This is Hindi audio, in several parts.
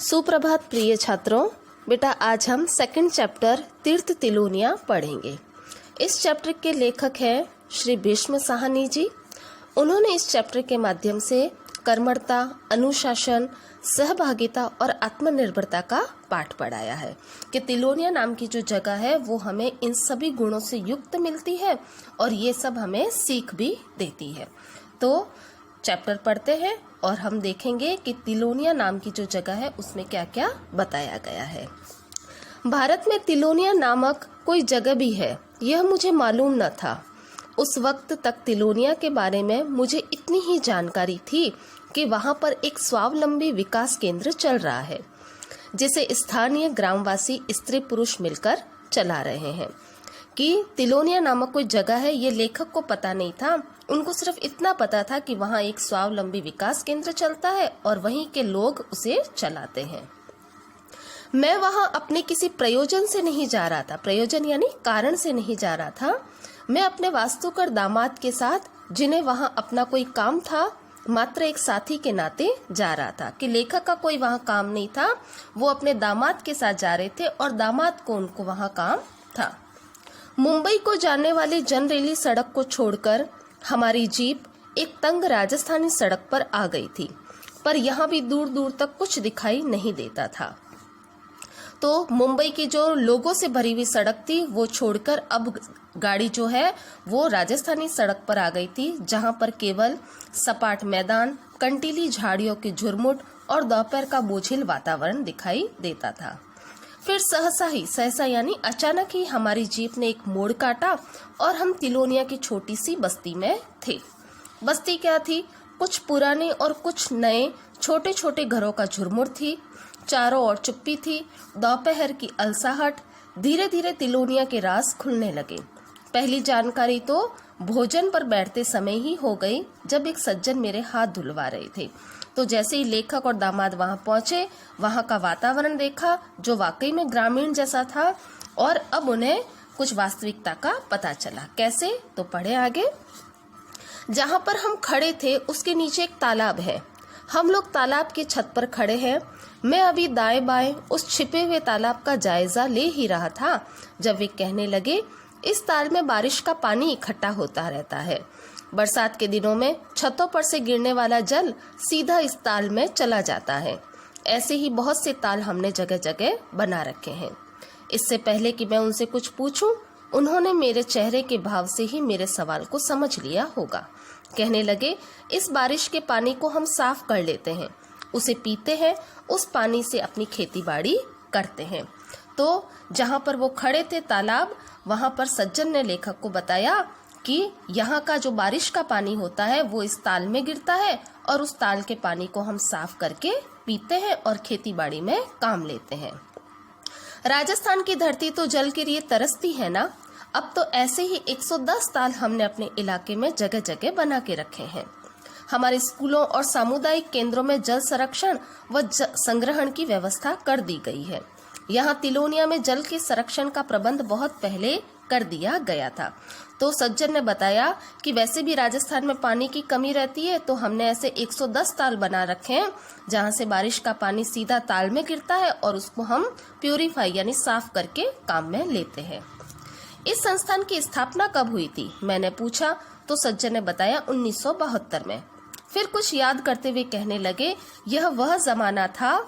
सुप्रभात प्रिय छात्रों। बेटा आज हम सेकंड चैप्टर तीर्थ तिलोनिया पढ़ेंगे। इस चैप्टर के लेखक हैं श्री भीष्म साहनी जी। उन्होंने इस चैप्टर के माध्यम से कर्मठता, अनुशासन, सहभागिता और आत्मनिर्भरता का पाठ पढ़ाया है कि तिलोनिया नाम की जो जगह है वो हमें इन सभी गुणों से युक्त मिलती है और ये सब हमें सीख भी देती है। तो चैप्टर पढ़ते हैं और हम देखेंगे कि तिलोनिया नाम की जो जगह है उसमें क्या क्या बताया गया है। भारत में तिलोनिया नामक कोई जगह भी है, यह मुझे मालूम न था। उस वक्त तक तिलोनिया के बारे में मुझे इतनी ही जानकारी थी कि वहां पर एक स्वावलंबी विकास केंद्र चल रहा है जिसे स्थानीय ग्रामवासी स्त्री पुरुष मिलकर चला रहे हैं। कि तिलोनिया नामक कोई जगह है ये लेखक को पता नहीं था। उनको सिर्फ इतना पता था कि वहाँ एक स्वावलंबी विकास केंद्र चलता है और वहीं के लोग उसे चलाते हैं। मैं वहाँ अपने किसी प्रयोजन से नहीं जा रहा था, प्रयोजन यानी कारण से नहीं जा रहा था। मैं अपने वास्तुकर दामाद के साथ, जिन्हें वहाँ अपना कोई काम था, मात्र एक साथी के नाते जा रहा था। कि लेखक का कोई वहाँ काम नहीं था, वो अपने दामाद के साथ जा रहे थे और दामाद को उनको वहाँ काम था। मुंबई को जाने वाली जनरेली सड़क को छोड़कर हमारी जीप एक तंग राजस्थानी सड़क पर आ गई थी, पर यहाँ भी दूर दूर तक कुछ दिखाई नहीं देता था। तो मुंबई की जो लोगों से भरी हुई सड़क थी वो छोड़कर अब गाड़ी जो है वो राजस्थानी सड़क पर आ गई थी, जहाँ पर केवल सपाट मैदान, कंटीली झाड़ियों के झुरमुट और दोपहर का बोझिल वातावरण दिखाई देता था। फिर सहसा यानी अचानक ही हमारी जीप ने एक मोड़ काटा और हम तिलोनिया की छोटी सी बस्ती में थे। बस्ती क्या थी? कुछ पुराने और कुछ नए छोटे छोटे घरों का झुरमुट थी। चारों ओर चुप्पी थी। दोपहर की अलसाहट। धीरे धीरे तिलोनिया के राज खुलने लगे। पहली जानकारी तो भोजन पर बैठते समय ही हो गई, जब एक सज्जन मेरे हाथ धुलवा रहे थे। तो जैसे ही लेखक और दामाद वहां पहुंचे, वहां का वातावरण देखा जो वाकई में ग्रामीण जैसा था और अब उन्हें कुछ वास्तविकता का पता चला। कैसे? तो पढ़े आगे। जहां पर हम खड़े थे उसके नीचे एक तालाब है। हम लोग तालाब की छत पर खड़े हैं। मैं अभी दाएं बाएं उस छिपे हुए तालाब का जायजा ले ही रहा था जब वे कहने लगे, इस ताल में बारिश का पानी इकट्ठा होता रहता है। बरसात के दिनों में छतों पर से गिरने वाला जल सीधा इस ताल में चला जाता है। ऐसे ही बहुत से ताल हमने जगह जगह बना रखे हैं। इससे पहले कि मैं उनसे कुछ पूछूं, उन्होंने मेरे चेहरे के भाव से ही मेरे सवाल को समझ लिया होगा। कहने लगे, इस बारिश के पानी को हम साफ कर लेते हैं, उसे पीते हैं, उस पानी से अपनी खेती बाड़ी करते हैं। तो जहाँ पर वो खड़े थे तालाब, वहाँ पर सज्जन ने लेखक को बताया कि यहाँ का जो बारिश का पानी होता है वो इस ताल में गिरता है और उस ताल के पानी को हम साफ करके पीते हैं और खेती बाड़ी में काम लेते हैं। राजस्थान की धरती तो जल के लिए तरसती है ना। अब तो ऐसे ही 110 ताल हमने अपने इलाके में जगह जगह बना के रखे हैं। हमारे स्कूलों और सामुदायिक केंद्रों में जल संरक्षण व संग्रहण की व्यवस्था कर दी गई है। यहाँ तिलोनिया में जल के संरक्षण का प्रबंध बहुत पहले कर दिया गया था। तो सज्जन ने बताया कि वैसे भी राजस्थान में पानी की कमी रहती है, तो हमने ऐसे 110 ताल बना रखे हैं जहाँ से बारिश का पानी सीधा ताल में गिरता है और उसको हम प्यूरिफाई यानी साफ करके काम में लेते हैं। इस संस्थान की स्थापना कब हुई थी? मैंने पूछा। तो सज्जन ने बताया 1972 में। फिर कुछ याद करते हुए कहने लगे, यह वह जमाना था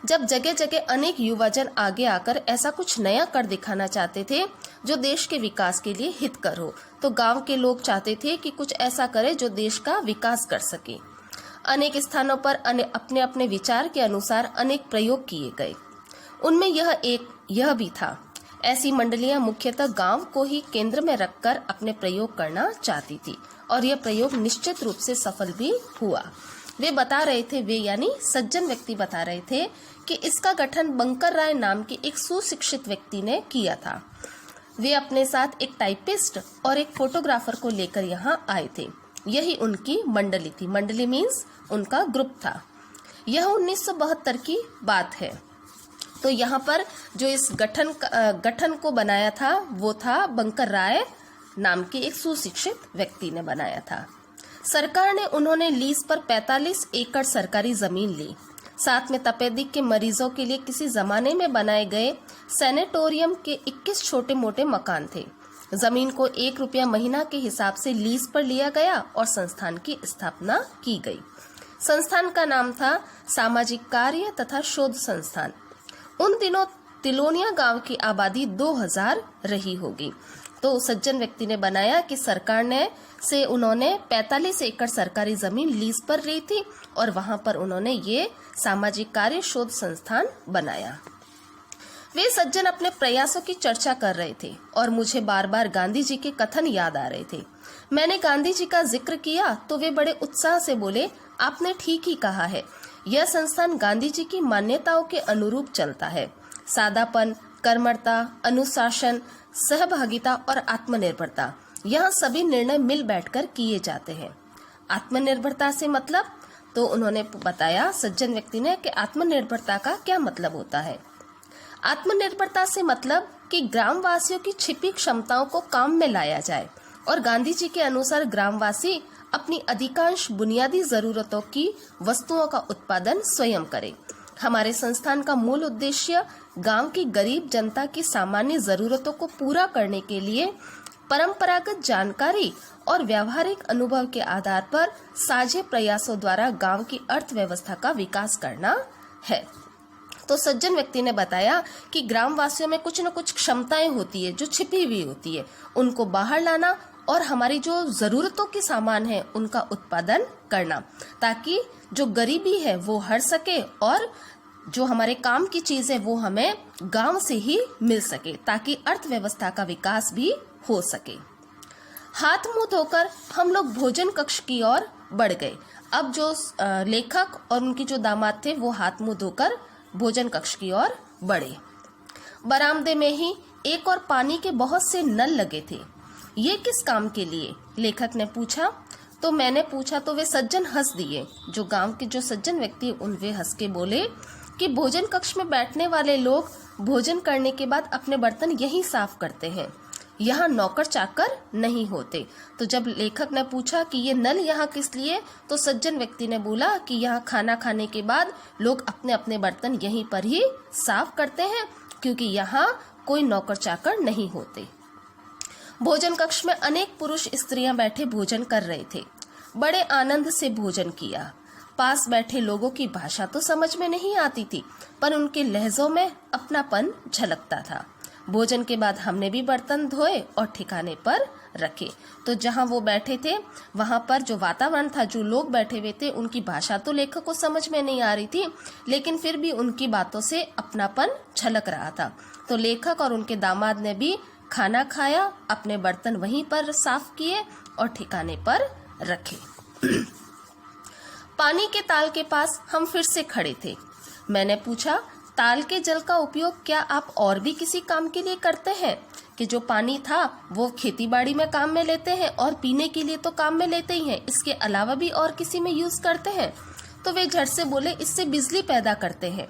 जब जगह जगह अनेक युवाजन आगे आकर ऐसा कुछ नया कर दिखाना चाहते थे जो देश के विकास के लिए हितकर हो। तो गांव के लोग चाहते थे कि कुछ ऐसा करे जो देश का विकास कर सके। अनेक स्थानों पर अपने अपने विचार के अनुसार अनेक प्रयोग किए गए। उनमें यह भी था। ऐसी मंडलियां मुख्यतः गांव को ही केंद्र में रखकर अपने प्रयोग करना चाहती थी और यह प्रयोग निश्चित रूप से सफल भी हुआ। वे बता रहे थे, वे यानी सज्जन व्यक्ति बता रहे थे कि इसका गठन बंकर राय नाम के एक सुशिक्षित व्यक्ति ने किया था। वे अपने साथ एक टाइपिस्ट और एक फोटोग्राफर को लेकर यहाँ आए थे। यही उनकी मंडली थी। मंडली मीन्स उनका ग्रुप था। यह 1972 की बात है। तो यहाँ पर जो इस गठन को बनाया था वो था बंकर राय नाम के एक सुशिक्षित व्यक्ति ने बनाया था। सरकार ने उन्होंने लीज पर 45 एकड़ सरकारी जमीन ली। साथ में तपेदिक के मरीजों के लिए किसी जमाने में बनाए गए सैनिटोरियम के 21 छोटे मोटे मकान थे। जमीन को 1 रुपया महीना के हिसाब से लीज पर लिया गया और संस्थान की स्थापना की गई। संस्थान का नाम था सामाजिक कार्य तथा शोध संस्थान। उन दिनों तिलोनिया गांव की आबादी 2000 रही होगी। तो सज्जन व्यक्ति ने बनाया कि सरकार ने से उन्होंने 45 एकड़ सरकारी जमीन लीज पर ली थी और वहां पर उन्होंने ये सामाजिक कार्य शोध संस्थान बनाया। वे सज्जन अपने प्रयासों की चर्चा कर रहे थे और मुझे बार बार गांधी जी के कथन याद आ रहे थे। मैंने गांधी जी का जिक्र किया तो वे बड़े उत्साह से बोले, आपने ठीक ही कहा है, यह संस्थान गांधी जी की मान्यताओं के अनुरूप चलता है। सादापन, कर्मठता, अनुशासन, सहभागिता और आत्मनिर्भरता, यहाँ सभी निर्णय मिल बैठकर किए जाते हैं। आत्मनिर्भरता से मतलब, तो उन्होंने बताया सज्जन व्यक्ति ने कि आत्मनिर्भरता का क्या मतलब होता है। आत्मनिर्भरता से मतलब कि ग्रामवासियों की छिपी क्षमताओं को काम में लाया जाए और गांधी जी के अनुसार ग्रामवासी अपनी अधिकांश बुनियादी जरूरतों की वस्तुओं का उत्पादन स्वयं करें। हमारे संस्थान का मूल उद्देश्य गांव की गरीब जनता की सामान्य जरूरतों को पूरा करने के लिए परंपरागत जानकारी और व्यावहारिक अनुभव के आधार पर साझे प्रयासों द्वारा गांव की अर्थव्यवस्था का विकास करना है। तो सज्जन व्यक्ति ने बताया कि ग्रामवासियों में कुछ न कुछ क्षमताएं होती है जो छिपी हुई होती है, उनको बाहर लाना और हमारी जो जरूरतों के सामान है उनका उत्पादन करना, ताकि जो गरीबी है वो हट सके और जो हमारे काम की चीज है वो हमें गांव से ही मिल सके, ताकि अर्थव्यवस्था का विकास भी हो सके। हाथ मुंह धोकर हम लोग भोजन कक्ष की ओर बढ़ गए। अब जो लेखक और उनकी जो दामाद थे वो हाथ मुंह धोकर भोजन कक्ष की ओर बढ़े। बरामदे में ही एक और पानी के बहुत से नल लगे थे। ये किस काम के लिए? लेखक ने पूछा। तो मैंने पूछा तो वे सज्जन हंस दिए। जो गांव के जो सज्जन व्यक्ति उन वे हंस के बोले कि भोजन कक्ष में बैठने वाले लोग भोजन करने के बाद अपने बर्तन यहीं साफ करते हैं, यहाँ नौकर चाकर नहीं होते। तो जब लेखक ने पूछा कि ये नल यहाँ किस लिए, तो सज्जन व्यक्ति ने बोला कि यहाँ खाना खाने के बाद लोग अपने अपने बर्तन यहीं पर ही साफ करते हैं, क्योंकि यहाँ कोई नौकर चाकर नहीं होते। भोजन कक्ष में अनेक पुरुष स्त्रियां बैठे भोजन कर रहे थे। बड़े आनंद से भोजन किया। पास बैठे लोगों की भाषा तो समझ में नहीं आती थी, पर उनके लहजों में अपनापन झलकता था। भोजन के बाद हमने भी बर्तन धोए और ठिकाने पर रखे। तो जहां वो बैठे थे वहां पर जो वातावरण था, जो लोग बैठे हुए थे, उनकी भाषा तो लेखक को समझ में नहीं आ रही थी, लेकिन फिर भी उनकी बातों से अपनापन झलक रहा था। तो लेखक और उनके दामाद ने भी खाना खाया, अपने बर्तन वहीं पर साफ किए और ठिकाने पर रखे। पानी के ताल के पास हम फिर से खड़े थे। मैंने पूछा, ताल के जल का उपयोग क्या आप और भी किसी काम के लिए करते हैं? कि जो पानी था वो खेती बाड़ी में काम में लेते हैं और पीने के लिए तो काम में लेते ही हैं, इसके अलावा भी और किसी में यूज करते हैं? तो वे झट से बोले, इससे बिजली पैदा करते हैं।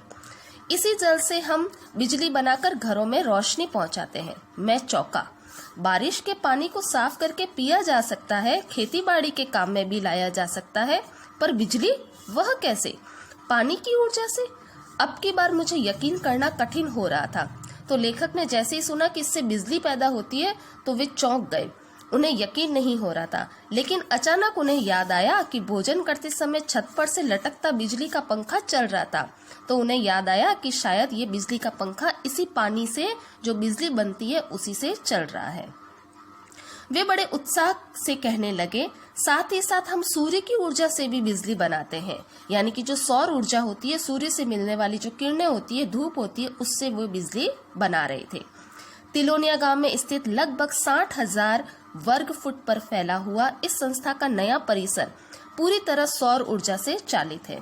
इसी जल से हम बिजली बनाकर घरों में रोशनी पहुंचाते हैं। मैं चौंका। बारिश के पानी को साफ करके पिया जा सकता है, खेती बाड़ी के काम में भी लाया जा सकता है, पर बिजली वह कैसे? पानी की ऊर्जा से? अब की बार मुझे यकीन करना कठिन हो रहा था। तो लेखक ने जैसे ही सुना कि इससे बिजली पैदा होती है तो वे चौंक गए। उन्हें यकीन नहीं हो रहा था, लेकिन अचानक उन्हें याद आया कि भोजन करते समय छत पर से लटकता बिजली का पंखा चल रहा था। तो उन्हें याद आया कि शायद ये बिजली का पंखा इसी पानी से जो बिजली बनती है उसी से चल रहा है। वे बड़े उत्साह से कहने लगे, साथ ही साथ हम सूर्य की ऊर्जा से भी बिजली बनाते हैं। यानी कि जो सौर ऊर्जा होती है, सूर्य से मिलने वाली जो किरणें होती है, धूप होती है, उससे वो बिजली बना रहे थे। तिलोनिया गांव में स्थित लगभग 60,000 वर्ग फुट पर फैला हुआ इस संस्था का नया परिसर पूरी तरह सौर ऊर्जा से चालित है।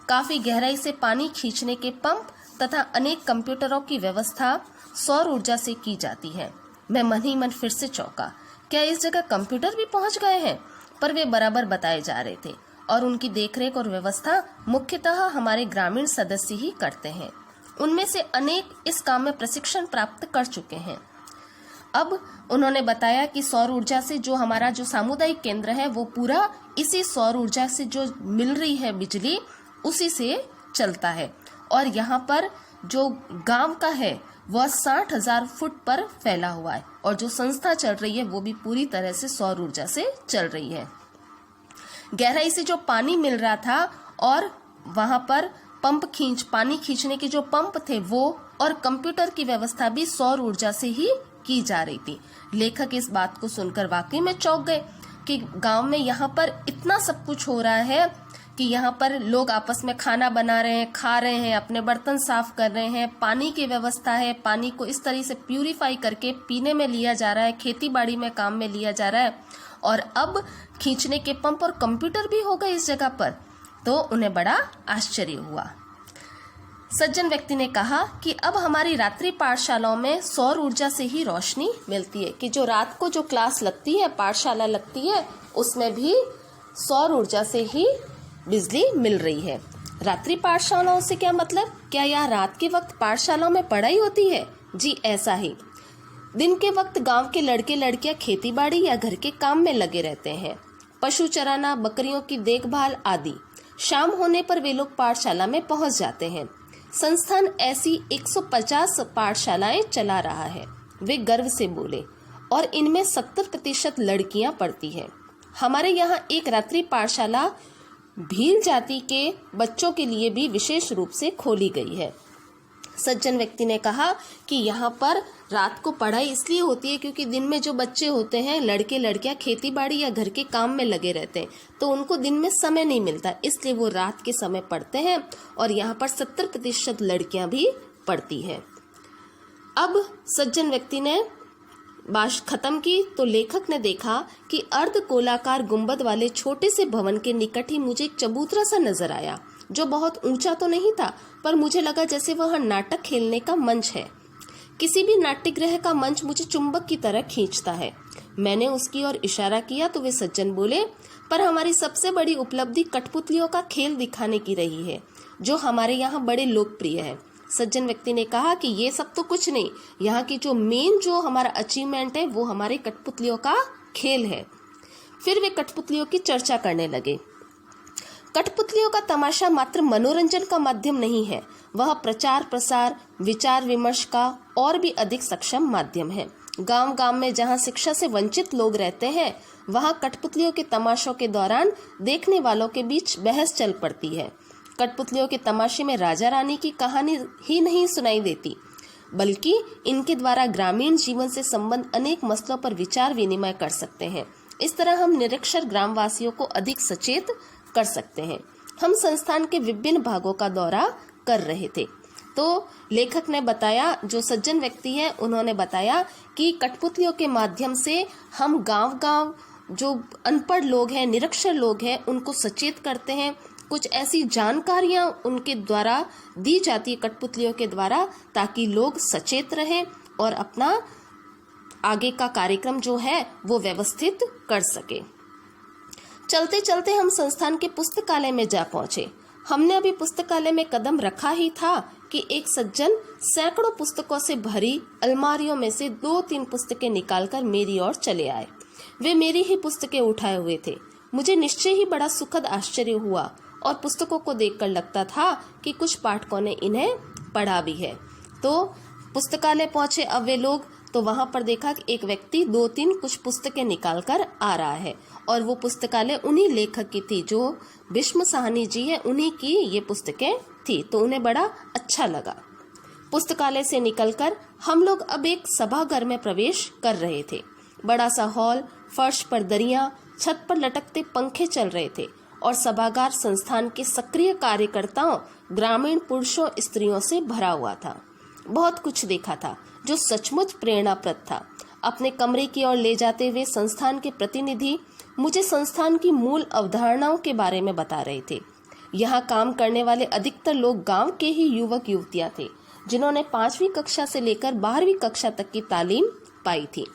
काफी गहराई से पानी खींचने के पंप तथा अनेक कंप्यूटरों की व्यवस्था सौर ऊर्जा से की जाती है। मैं मन ही मन फिर से चौंका। क्या इस जगह कंप्यूटर भी पहुंच गए हैं? पर वे बराबर बताए जा रहे थे और उनकी देखरेख और व्यवस्था मुख्यतः हमारे ग्रामीण सदस्य ही करते हैं। उनमें से अनेक इस काम में प्रशिक्षण प्राप्त कर चुके हैं। अब उन्होंने बताया कि सौर ऊर्जा से जो हमारा जो सामुदायिक केंद्र है वो पूरा इसी सौर ऊर्जा से जो मिल रही है बिजली, उसी से चलता है और यहाँ पर जो गांव का है वह 60,000 फुट पर फैला हुआ है और जो संस्था चल रही है वो भी पूरी तरह से सौर ऊर्जा से चल रही है। गहराई से जो पानी मिल रहा था और वहां पर पानी खींचने के जो पंप थे वो और कंप्यूटर की व्यवस्था भी सौर ऊर्जा से ही की जा रही थी। लेखक इस बात को सुनकर वाकई में चौंक गए कि गांव में यहाँ पर इतना सब कुछ हो रहा है कि यहाँ पर लोग आपस में खाना बना रहे हैं, खा रहे हैं, अपने बर्तन साफ कर रहे हैं, पानी की व्यवस्था है, पानी को इस तरह से प्यूरिफाई करके पीने में लिया जा रहा है, खेती बाड़ी में काम में लिया जा रहा है और अब खींचने के पंप और कंप्यूटर भी हो गए इस जगह पर। तो उन्हें बड़ा आश्चर्य हुआ। सज्जन व्यक्ति ने कहा कि अब हमारी रात्रि पाठशालाओं में सौर ऊर्जा से ही रोशनी मिलती है, कि जो रात को जो क्लास लगती है, पाठशाला लगती है, उसमें भी सौर ऊर्जा से ही बिजली मिल रही है। रात्रि पाठशालाओं से क्या मतलब? क्या यह रात के वक्त पाठशालाओं में पढ़ाई होती है? जी ऐसा ही। दिन के वक्त गांव के लड़के लड़कियां खेती बाड़ी या घर के काम में लगे रहते हैं, पशु चराना, बकरियों की देखभाल आदि। शाम होने पर वे लोग पाठशाला में पहुंच जाते हैं। संस्थान ऐसी 150 पाठशालाएं चला रहा है, वे गर्व से बोले, और इनमें 70% लड़कियां पढ़ती हैं। हमारे यहाँ एक रात्रि पाठशाला भील जाति के बच्चों के लिए भी विशेष रूप से खोली गई है। सज्जन व्यक्ति ने कहा कि यहाँ पर रात को पढ़ाई इसलिए होती है क्योंकि दिन में जो बच्चे होते हैं, लड़के लड़कियां खेती बाड़ी या घर के काम में लगे रहते हैं, तो उनको दिन में समय नहीं मिलता, इसलिए वो रात के समय पढ़ते हैं और यहाँ पर 70% लड़कियां भी पढ़ती हैं। अब सज्जन व्यक्ति ने बात खत्म की तो लेखक ने देखा कि अर्ध गोलाकार गुंबद वाले छोटे से भवन के निकट ही मुझे एक चबूतरा सा नजर आया, जो बहुत ऊंचा तो नहीं था, पर मुझे लगा जैसे वह नाटक खेलने का मंच है। किसी भी नाट्यगृह का मंच मुझे चुंबक की तरह खींचता है। मैंने उसकी ओर इशारा किया तो वे सज्जन बोले, पर हमारी सबसे बड़ी उपलब्धि कठपुतलियों का खेल दिखाने की रही है, जो हमारे यहाँ बड़े लोकप्रिय है। सज्जन व्यक्ति ने कहा कि ये सब तो कुछ नहीं, यहाँ की जो मेन जो हमारा अचीवमेंट है वो हमारे कठपुतलियों का खेल है। फिर वे कठपुतलियों की चर्चा करने लगे। कठपुतलियों का तमाशा मात्र मनोरंजन का माध्यम नहीं है, वह प्रचार प्रसार, विचार विमर्श का और भी अधिक सक्षम माध्यम है। गांव गांव में जहां शिक्षा से वंचित लोग रहते हैं, वहां कठपुतलियों के तमाशों के दौरान देखने वालों के बीच बहस चल पड़ती है। कठपुतलियों के तमाशे में राजा रानी की कहानी ही नहीं सुनाई देती, बल्कि इनके द्वारा ग्रामीण जीवन से संबंध अनेक मसलों पर विचार विनिमय कर सकते हैं। इस तरह हम निरक्षर ग्रामवासियों को अधिक सचेत कर सकते हैं। हम संस्थान के विभिन्न भागों का दौरा कर रहे थे तो लेखक ने बताया, जो सज्जन व्यक्ति है उन्होंने बताया कि कठपुतलियों के माध्यम से हम गांव-गांव जो अनपढ़ लोग हैं, निरक्षर लोग हैं, उनको सचेत करते हैं। कुछ ऐसी जानकारियां उनके द्वारा दी जाती है कठपुतलियों के द्वारा, ताकि लोग सचेत रहें और अपना आगे का कार्यक्रम जो है वो व्यवस्थित कर सके। चलते चलते हम संस्थान के पुस्तकालय में जा पहुंचे। हमने अभी पुस्तकालय में कदम रखा ही था कि एक सज्जन सैकड़ों पुस्तकों से भरी अलमारियों में से 2-3 पुस्तकें निकालकर मेरी ओर चले आए। वे मेरी ही पुस्तकें उठाए हुए थे। मुझे निश्चय ही बड़ा सुखद आश्चर्य हुआ और पुस्तकों को देखकर लगता था कि कुछ पाठकों ने इन्हें पढ़ा भी है। तो पुस्तकालय पहुंचे अब वे लोग, तो वहां पर देखा कि एक व्यक्ति 2-3 कुछ पुस्तकें निकाल कर आ रहा है और वो पुस्तकालय उन्हीं लेखक की थी, जो भीष्म साहनी जी है, उन्हीं की ये पुस्तकें थी। तो उन्हें बड़ा अच्छा लगा। पुस्तकालय से निकलकर हम लोग अब एक सभागार में प्रवेश कर रहे थे। बड़ा सा हॉल, फर्श पर दरियां, छत पर लटकते पंखे चल रहे थे और सभागार संस्थान के सक्रिय कार्यकर्ताओं, ग्रामीण पुरुषों स्त्रियों से भरा हुआ था। बहुत कुछ देखा था जो सचमुच प्रेरणाप्रद था। अपने कमरे की ओर ले जाते हुए संस्थान के प्रतिनिधि मुझे संस्थान की मूल अवधारणाओं के बारे में बता रहे थे। यहाँ काम करने वाले अधिकतर लोग गांव के ही युवक युवतियां थे, जिन्होंने 5वीं कक्षा से लेकर 12वीं कक्षा तक की तालीम पाई थी।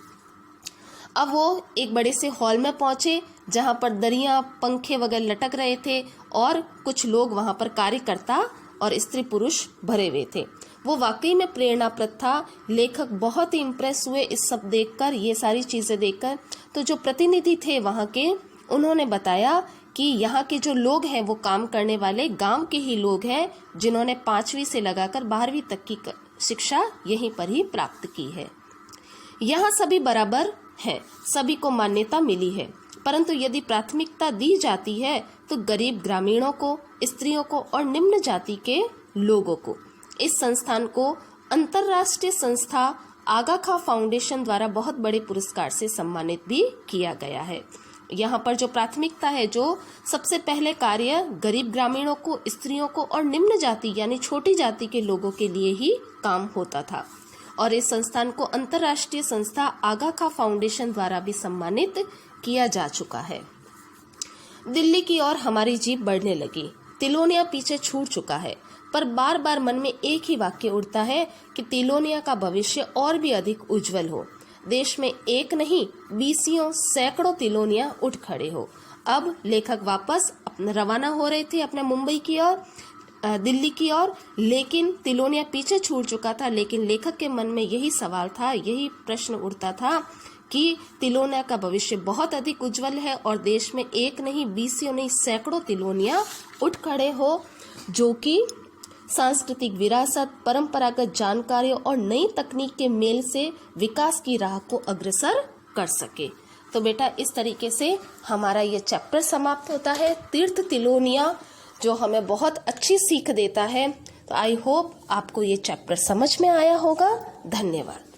अब वो एक बड़े से हॉल में पहुंचे जहां पर दरियां, पंखे वगैरह लटक रहे थे और कुछ लोग वहां पर कार्यकर्ता और स्त्री पुरुष भरे हुए थे। वो वाकई में प्रेरणाप्रद था। लेखक बहुत ही इम्प्रेस हुए इस सब देखकर, ये सारी चीजें देखकर। तो जो प्रतिनिधि थे वहां के, उन्होंने बताया कि यहाँ के जो लोग हैं वो काम करने वाले गांव के ही लोग हैं, जिन्होंने 5वीं से लगाकर 12वीं तक की शिक्षा यहीं पर ही प्राप्त की है। यहाँ सभी बराबर हैं, सभी को मान्यता मिली है, परंतु यदि प्राथमिकता दी जाती है तो गरीब ग्रामीणों को, स्त्रियों को और निम्न जाति के लोगों को। इस संस्थान को अंतर्राष्ट्रीय संस्था आगा खां फाउंडेशन द्वारा बहुत बड़े पुरस्कार से सम्मानित भी किया गया है। यहाँ पर जो प्राथमिकता है, जो सबसे पहले कार्य गरीब ग्रामीणों को, स्त्रियों को और निम्न जाति यानी छोटी जाति के लोगों के लिए ही काम होता था। और इस संस्थान को अंतर्राष्ट्रीय संस्था आगा खां फाउंडेशन द्वारा भी सम्मानित किया जा चुका है। दिल्ली की ओर हमारी जीप बढ़ने लगी। तिलोनिया पीछे छूट चुका है, पर बार बार मन में एक ही वाक्य उठता है कि तिलोनिया का भविष्य और भी अधिक उज्जवल हो। देश में एक नहीं, बीसियों सैकड़ों तिलोनिया उठ खड़े हो। अब लेखक वापस रवाना हो रहे थे अपने मुंबई की ओर, दिल्ली की ओर, लेकिन तिलोनिया पीछे छूट चुका था। लेकिन लेखक के मन में यही सवाल था, यही प्रश्न उठता था कि तिलोनिया का भविष्य बहुत अधिक उज्जवल है और देश में एक नहीं, बीसियों नहीं, सैकड़ों तिलोनिया उठ खड़े हो, जो कि सांस्कृतिक विरासत, परंपरागत जानकारियों और नई तकनीक के मेल से विकास की राह को अग्रसर कर सके। तो बेटा, इस तरीके से हमारा ये चैप्टर समाप्त होता है, तीर्थ तिलोनिया, जो हमें बहुत अच्छी सीख देता है। तो आई होप आपको ये चैप्टर समझ में आया होगा। धन्यवाद।